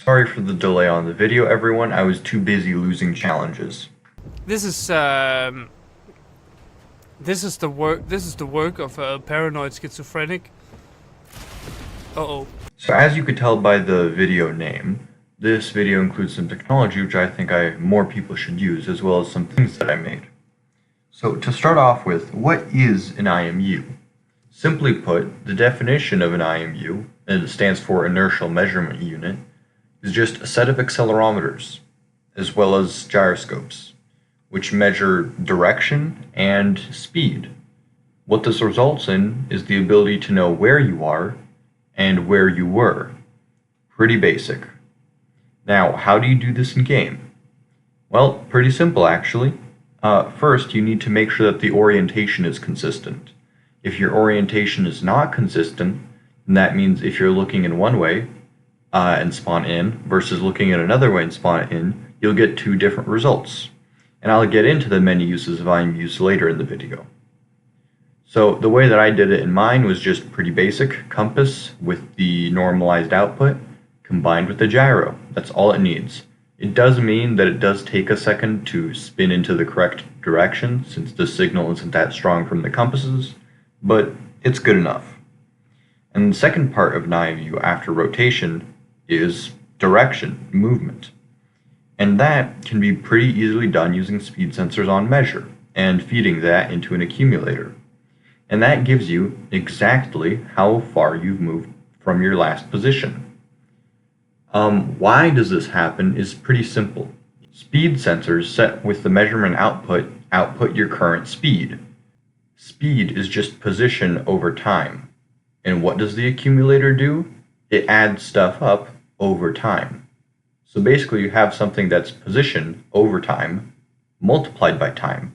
Sorry for the delay on the video, everyone. I was too busy losing challenges. This is the work of a paranoid schizophrenic. Uh-oh. So as you could tell by the video name, this video includes some technology which I think more people should use, as well as some things that I made. So to start off with, what is an IMU? Simply put, the definition of an IMU, and it stands for Inertial Measurement Unit, is just a set of accelerometers, as well as gyroscopes, which measure direction and speed. What this results in is the ability to know where you are and where you were. Pretty basic. Now, how do you do this in game? Well, pretty simple actually. First, you need to make sure that the orientation is consistent. If your orientation is not consistent, then that means if you're looking in one way and spawn in versus looking in another way and spawn in, you'll get two different results. And I'll get into the many uses of IMUs later in the video. So the way that I did it in mine was just pretty basic: compass with the normalized output combined with the gyro. That's all it needs. It does mean that it does take a second to spin into the correct direction since the signal isn't that strong from the compasses, but it's good enough. And the second part of an IMU after rotation is direction, movement. And that can be pretty easily done using speed sensors on measure and feeding that into an accumulator. And that gives you exactly how far you've moved from your last position. Why does this happen is pretty simple. Speed sensors set with the measurement output your current speed. Speed is just position over time. And what does the accumulator do? It adds stuff up over time. So basically you have something that's position over time multiplied by time.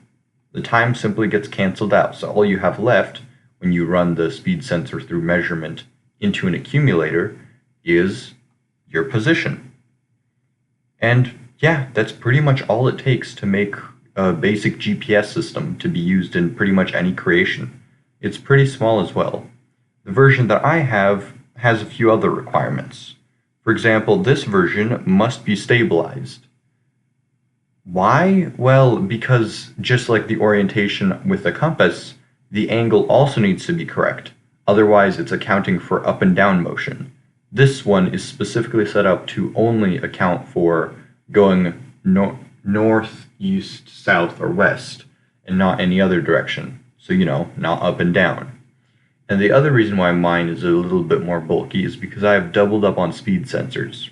The time simply gets canceled out, so all you have left when you run the speed sensor through measurement into an accumulator is your position. And yeah, that's pretty much all it takes to make a basic GPS system to be used in pretty much any creation. It's pretty small as well. The version that I have has a few other requirements. For example, this version must be stabilized. Why? Well, because just like the orientation with the compass, the angle also needs to be correct. Otherwise, it's accounting for up and down motion. This one is specifically set up to only account for going north, east, south, or west, and not any other direction. So, not up and down. And the other reason why mine is a little bit more bulky is because I have doubled up on speed sensors.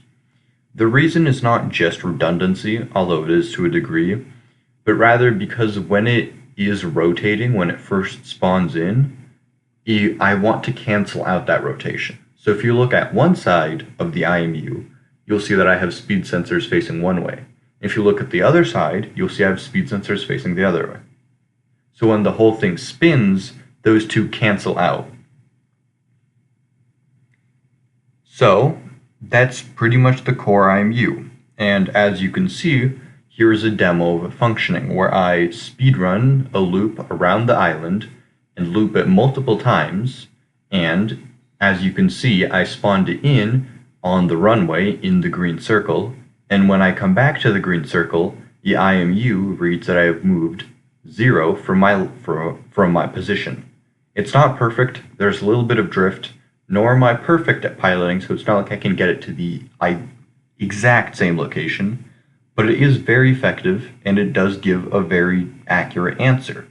The reason is not just redundancy, although it is to a degree, but rather because when it is rotating, when it first spawns in, I want to cancel out that rotation. So if you look at one side of the IMU, you'll see that I have speed sensors facing one way. If you look at the other side, you'll see I have speed sensors facing the other way. So when the whole thing spins, those two cancel out. So that's pretty much the core IMU. And as you can see, here's a demo of it functioning where I speedrun a loop around the island and loop it multiple times, and as you can see, I spawned it in on the runway in the green circle, and when I come back to the green circle, the IMU reads that I have moved 0 from my position. It's not perfect, there's a little bit of drift, nor am I perfect at piloting, so it's not like I can get it to the exact same location, but it is very effective, and it does give a very accurate answer.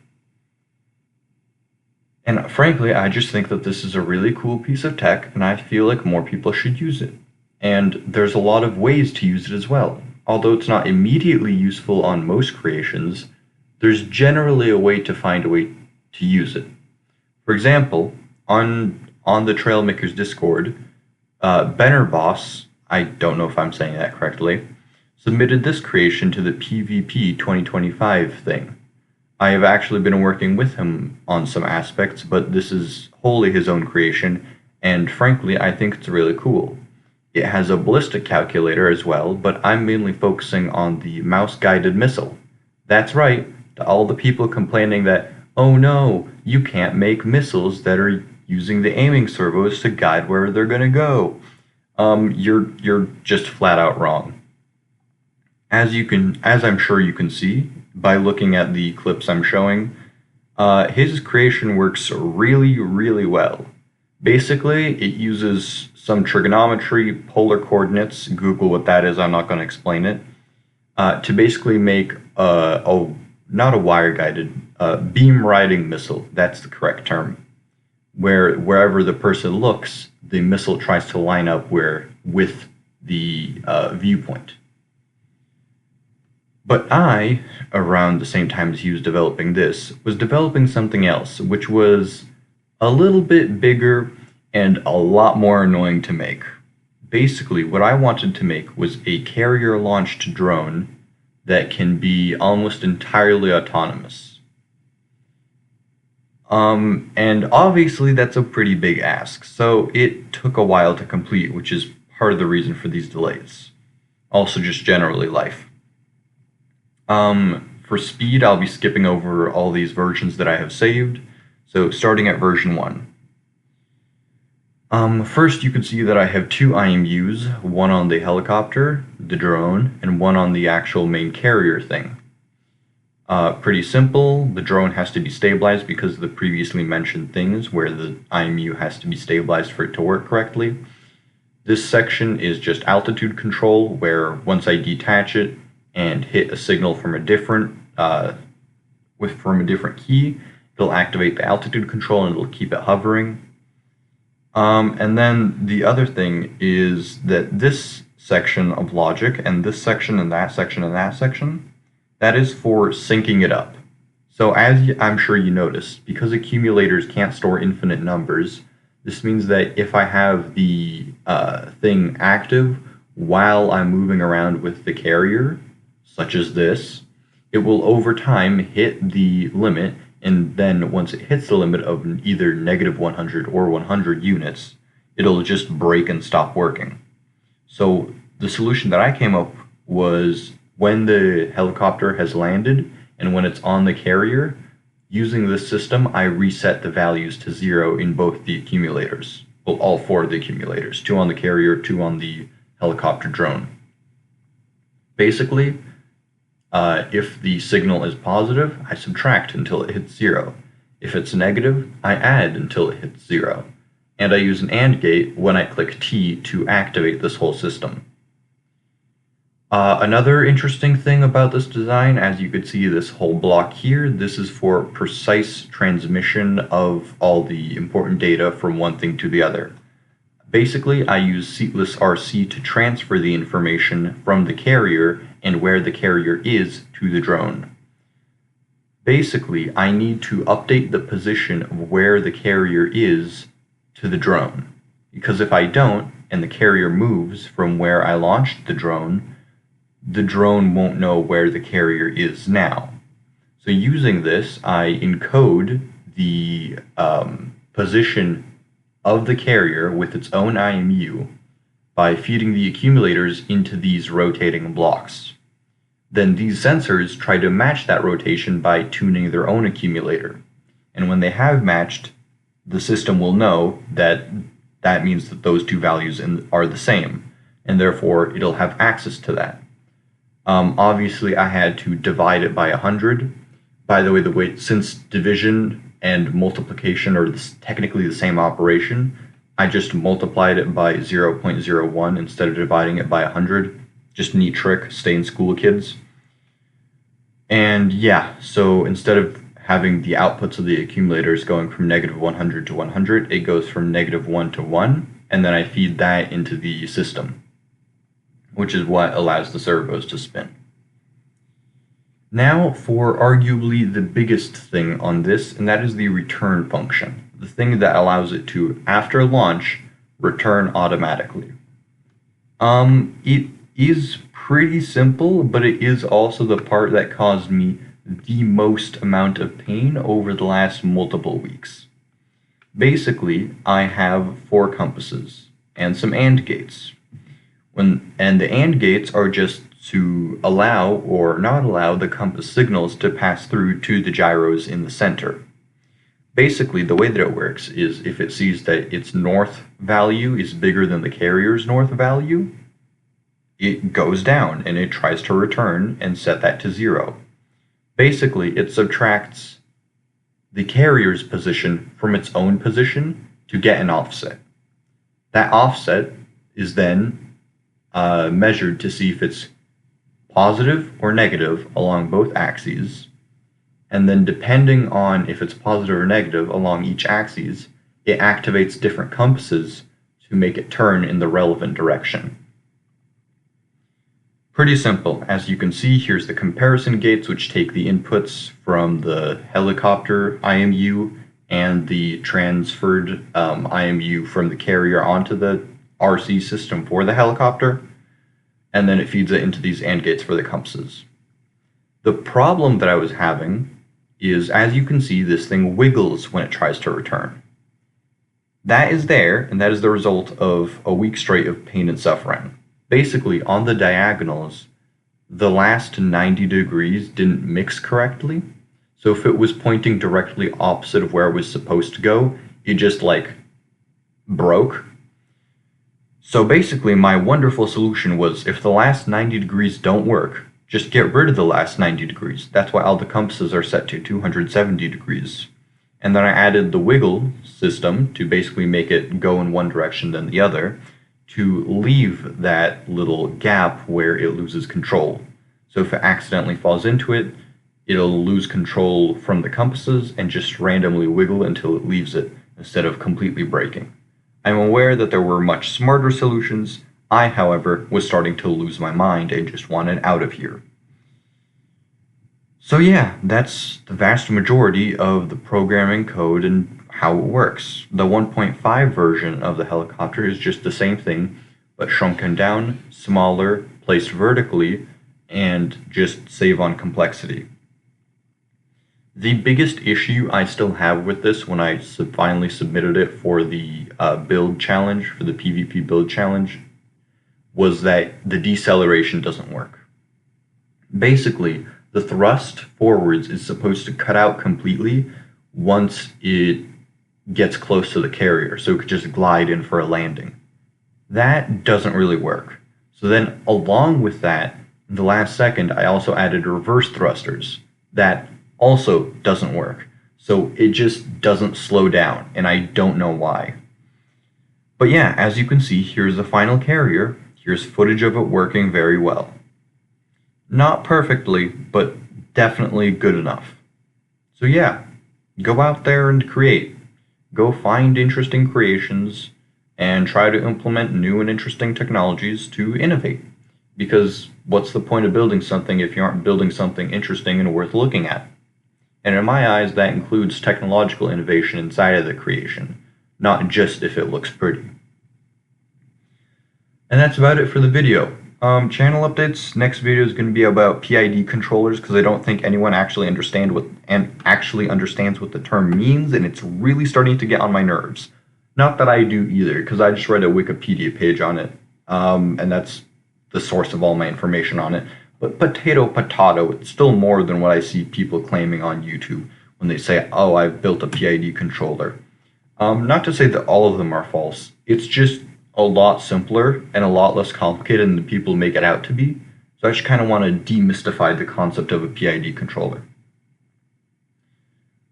And frankly, I just think that this is a really cool piece of tech, and I feel like more people should use it. And there's a lot of ways to use it as well. Although it's not immediately useful on most creations, there's generally a way to find a way to use it. For example, on the Trailmakers Discord, Bennerboss, I don't know if I'm saying that correctly, submitted this creation to the PvP 2025 thing. I have actually been working with him on some aspects, but this is wholly his own creation, and frankly, I think it's really cool. It has a ballistic calculator as well, but I'm mainly focusing on the mouse-guided missile. That's right, to all the people complaining that, oh no, you can't make missiles that are using the aiming servos to guide where they're gonna go. You're just flat out wrong. As I'm sure you can see by looking at the clips I'm showing, his creation works really, really well. Basically, it uses some trigonometry, polar coordinates, Google what that is, I'm not going to explain it, to basically make not a wire-guided, beam riding missile, that's the correct term, where wherever the person looks, the missile tries to line up with the viewpoint. But I, around the same time as he was developing this, was developing something else, which was a little bit bigger and a lot more annoying to make. Basically, what I wanted to make was a carrier-launched drone that can be almost entirely autonomous. And obviously that's a pretty big ask, so it took a while to complete, which is part of the reason for these delays. Also just generally life. For speed, I'll be skipping over all these versions that I have saved, so starting at version 1. First you can see that I have 2 IMUs, one on the helicopter, the drone, and one on the actual main carrier thing. Pretty simple. The drone has to be stabilized because of the previously mentioned things where the IMU has to be stabilized for it to work correctly. This section is just altitude control, where once I detach it and hit a signal from a different key, it'll activate the altitude control and it'll keep it hovering. And then the other thing is that this section of logic and this section and that section and that section, that is for syncing it up. So as I'm sure you noticed, because accumulators can't store infinite numbers, this means that if I have the thing active while I'm moving around with the carrier, such as this, it will over time hit the limit, and then once it hits the limit of either -100 or 100 units, it'll just break and stop working. So the solution that I came up was when the helicopter has landed and when it's on the carrier, using this system, I reset the values to 0 in both the accumulators. Well, all 4 of the accumulators, 2 on the carrier, 2 on the helicopter drone. Basically, if the signal is positive, I subtract until it hits 0. If it's negative, I add until it hits 0. And I use an AND gate when I click T to activate this whole system. Another interesting thing about this design, as you could see this whole block here, this is for precise transmission of all the important data from one thing to the other. Basically, I use seatless RC to transfer the information from the carrier and where the carrier is to the drone. Basically, I need to update the position of where the carrier is to the drone, because if I don't, and the carrier moves from where I launched the drone won't know where the carrier is now. So using this, I encode the position of the carrier with its own IMU by feeding the accumulators into these rotating blocks. Then these sensors try to match that rotation by tuning their own accumulator. And when they have matched, the system will know that that means that those 2 values are the same, and therefore it'll have access to that. Obviously, I had to divide it by 100. By the way, since division and multiplication are technically the same operation, I just multiplied it by 0.01 instead of dividing it by 100. Just a neat trick, stay in school, kids. And yeah, so instead of having the outputs of the accumulators going from -100 to 100, it goes from -1 to 1, and then I feed that into the system, which is what allows the servos to spin. Now for arguably the biggest thing on this, and that is the return function, the thing that allows it to, after launch, return automatically. It is pretty simple, but it is also the part that caused me the most amount of pain over the last multiple weeks. Basically, I have 4 compasses and some AND gates. And the AND gates are just to allow or not allow the compass signals to pass through to the gyros in the center. Basically, the way that it works is if it sees that its north value is bigger than the carrier's north value, it goes down and it tries to return and set that to 0. Basically, it subtracts the carrier's position from its own position to get an offset. That offset is then measured to see if it's positive or negative along both axes, and then depending on if it's positive or negative along each axis, it activates different compasses to make it turn in the relevant direction. Pretty simple. As you can see, here's the comparison gates, which take the inputs from the helicopter IMU and the transferred IMU from the carrier onto the RC system for the helicopter, and then it feeds it into these AND gates for the compasses. The problem that I was having is, as you can see, this thing wiggles when it tries to return. That is there, and that is the result of a week straight of pain and suffering. Basically, on the diagonals, the last 90 degrees didn't mix correctly. So if it was pointing directly opposite of where it was supposed to go, it just broke. So basically, my wonderful solution was, if the last 90 degrees don't work, just get rid of the last 90 degrees. That's why all the compasses are set to 270 degrees. And then I added the wiggle system to basically make it go in one direction then the other, to leave that little gap where it loses control. So if it accidentally falls into it, it'll lose control from the compasses and just randomly wiggle until it leaves it, instead of completely breaking. I'm aware that there were much smarter solutions. I, however, was starting to lose my mind and just wanted out of here. So yeah, that's the vast majority of the programming code and how it works. The 1.5 version of the helicopter is just the same thing, but shrunken down, smaller, placed vertically, and just save on complexity. The biggest issue I still have with this when I finally submitted it for the build challenge, for the PvP build challenge, was that the deceleration doesn't work. Basically, the thrust forwards is supposed to cut out completely once it gets close to the carrier, so it could just glide in for a landing. That doesn't really work. So then, along with that, in the last second, I also added reverse thrusters. That also doesn't work. So it just doesn't slow down, and I don't know why. But yeah, as you can see, here's the final carrier. Here's footage of it working very well. Not perfectly, but definitely good enough. So yeah, go out there and create. Go find interesting creations and try to implement new and interesting technologies to innovate. Because what's the point of building something if you aren't building something interesting and worth looking at? And in my eyes, that includes technological innovation inside of the creation, not just if it looks pretty. And that's about it for the video. Channel updates. Next video is going to be about PID controllers, because I don't think anyone actually understands what the term means, and it's really starting to get on my nerves. Not that I do either, because I just read a Wikipedia page on it, and that's the source of all my information on it. But potato, it's still more than what I see people claiming on YouTube when they say, "Oh, I've built a PID controller." Not to say that all of them are false. It's just a lot simpler and a lot less complicated than people make it out to be. So I just kind of want to demystify the concept of a PID controller.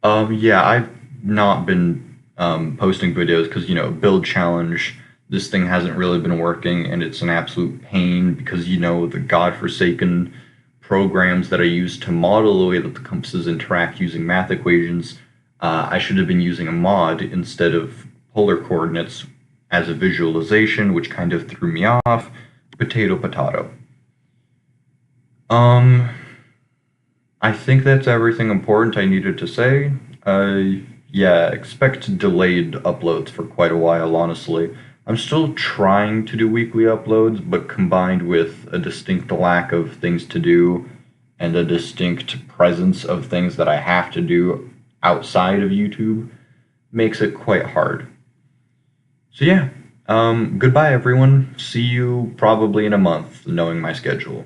Yeah, I've not been posting videos because, build challenge, this thing hasn't really been working, and it's an absolute pain because, the godforsaken programs that I use to model the way that the compasses interact using math equations, I should have been using a mod instead of polar coordinates as a visualization, which kind of threw me off. Potato. I think that's everything important I needed to say. Yeah, expect delayed uploads for quite a while, honestly. I'm still trying to do weekly uploads, but combined with a distinct lack of things to do and a distinct presence of things that I have to do outside of YouTube, makes it quite hard. So yeah, goodbye everyone. See you probably in a month, knowing my schedule.